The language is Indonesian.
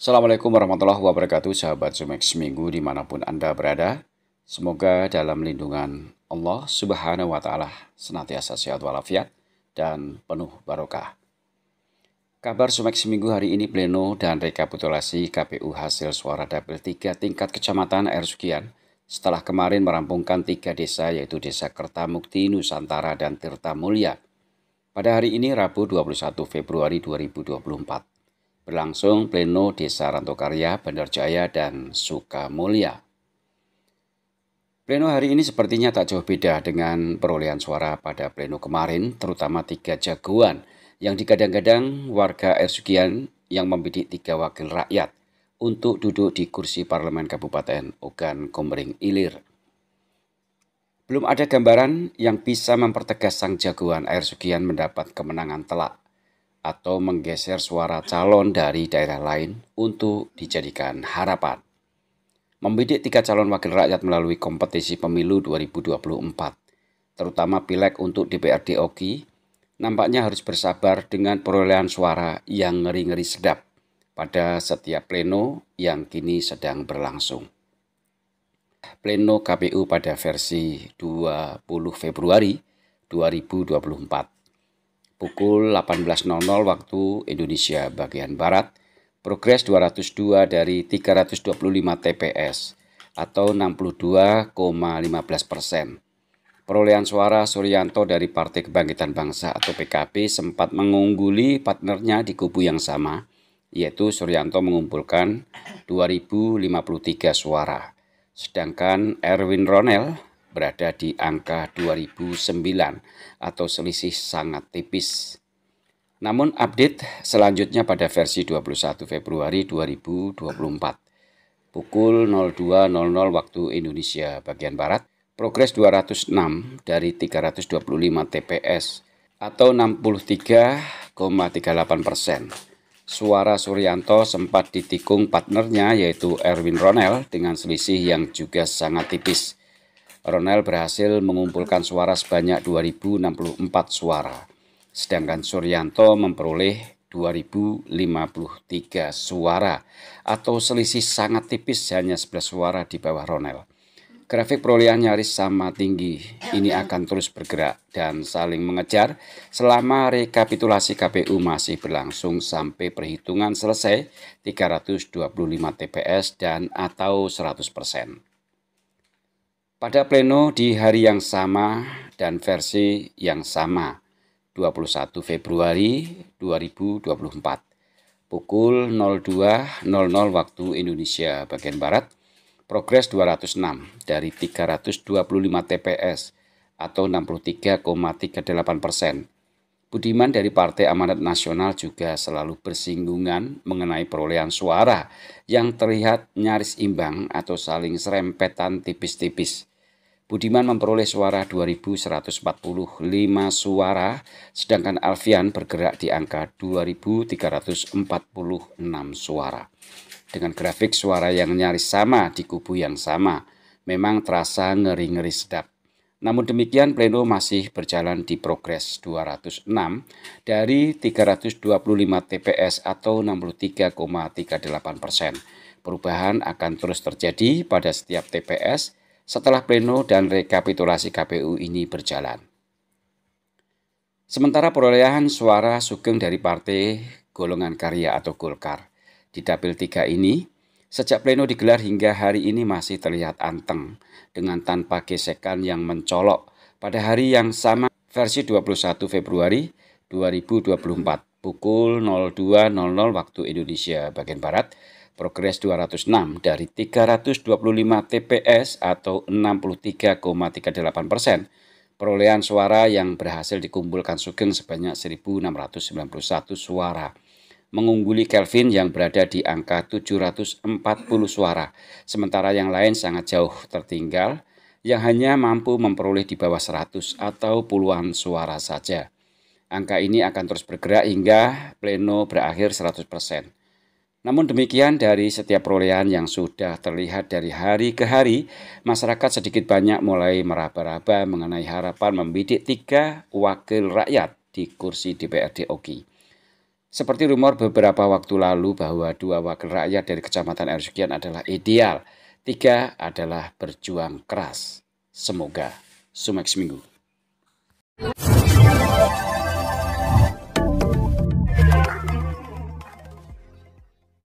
Assalamualaikum warahmatullahi wabarakatuh, sahabat Sumex Minggu dimanapun Anda berada. Semoga dalam lindungan Allah Subhanahu wa Ta'ala senantiasa sehat walafiat dan penuh barokah. Kabar Sumex Minggu hari ini pleno dan rekapitulasi KPU hasil suara dapil 3 tingkat kecamatan Air Sugian setelah kemarin merampungkan 3 desa yaitu Desa Kertamukti, Nusantara, dan Tirta Mulia. Pada hari ini Rabu 21 Februari 2024. Berlangsung pleno Desa Rantokarya, Bandarjaya, dan Sukamulya. Pleno hari ini sepertinya tak jauh beda dengan perolehan suara pada pleno kemarin, terutama 3 jagoan yang digadang-gadang warga Air Sugian yang membidik 3 wakil rakyat untuk duduk di kursi parlemen Kabupaten Ogan Komering Ilir. Belum ada gambaran yang bisa mempertegas sang jagoan Air Sugian mendapat kemenangan telak atau menggeser suara calon dari daerah lain untuk dijadikan harapan. Membidik 3 calon wakil rakyat melalui kompetisi pemilu 2024, terutama pileg untuk DPRD Oki, nampaknya harus bersabar dengan perolehan suara yang ngeri-ngeri sedap pada setiap pleno yang kini sedang berlangsung. Pleno KPU pada versi 20 Februari 2024. Pukul 18.00 waktu Indonesia bagian Barat, progres 202 dari 325 TPS atau 62,15%. Perolehan suara Suryanto dari Partai Kebangkitan Bangsa atau PKB sempat mengungguli partnernya di kubu yang sama, yaitu Suryanto mengumpulkan 2.053 suara. Sedangkan Erwin Ronel berada di angka 2009 atau selisih sangat tipis. Namun update selanjutnya pada versi 21 Februari 2024. Pukul 02.00 waktu Indonesia bagian Barat, progres 206 dari 325 TPS atau 63,38%. Suara Suryanto sempat ditikung partnernya yaitu Erwin Ronel dengan selisih yang juga sangat tipis. Ronel berhasil mengumpulkan suara sebanyak 2.064 suara, sedangkan Suryanto memperoleh 2.053 suara atau selisih sangat tipis hanya 11 suara di bawah Ronel. Grafik perolehan nyaris sama tinggi, ini akan terus bergerak dan saling mengejar selama rekapitulasi KPU masih berlangsung sampai perhitungan selesai 325 TPS dan atau 100%. Pada pleno di hari yang sama dan versi yang sama, 21 Februari 2024, pukul 02.00 waktu Indonesia bagian Barat, progres 206 dari 325 TPS atau 63,38%. Budiman dari Partai Amanat Nasional juga selalu bersinggungan mengenai perolehan suara yang terlihat nyaris imbang atau saling serempetan tipis-tipis. Budiman memperoleh suara 2.145 suara, sedangkan Alfian bergerak di angka 2.346 suara. Dengan grafik suara yang nyaris sama di kubu yang sama, memang terasa ngeri-ngeri sedap. Namun demikian, pleno masih berjalan di progres 206 dari 325 TPS atau 63,38%. Perubahan akan terus terjadi pada setiap TPS setelah pleno dan rekapitulasi KPU ini berjalan. Sementara perolehan suara Sugeng dari Partai Golongan Karya atau Golkar di dapil 3 ini sejak pleno digelar hingga hari ini masih terlihat anteng dengan tanpa gesekan yang mencolok pada hari yang sama versi 21 Februari 2024 pukul 02.00 waktu Indonesia bagian Barat. Progres 206 dari 325 TPS atau 63,38%. Perolehan suara yang berhasil dikumpulkan Sugeng sebanyak 1.691 suara. Mengungguli Kelvin yang berada di angka 740 suara. Sementara yang lain sangat jauh tertinggal yang hanya mampu memperoleh di bawah 100 atau puluhan suara saja. Angka ini akan terus bergerak hingga pleno berakhir 100%. Namun demikian, dari setiap perolehan yang sudah terlihat dari hari ke hari, masyarakat sedikit banyak mulai meraba-raba mengenai harapan membidik 3 wakil rakyat di kursi DPRD Oki. Seperti rumor beberapa waktu lalu bahwa 2 wakil rakyat dari Kecamatan Ersugian adalah ideal, 3 adalah berjuang keras. Semoga Sumex Minggu.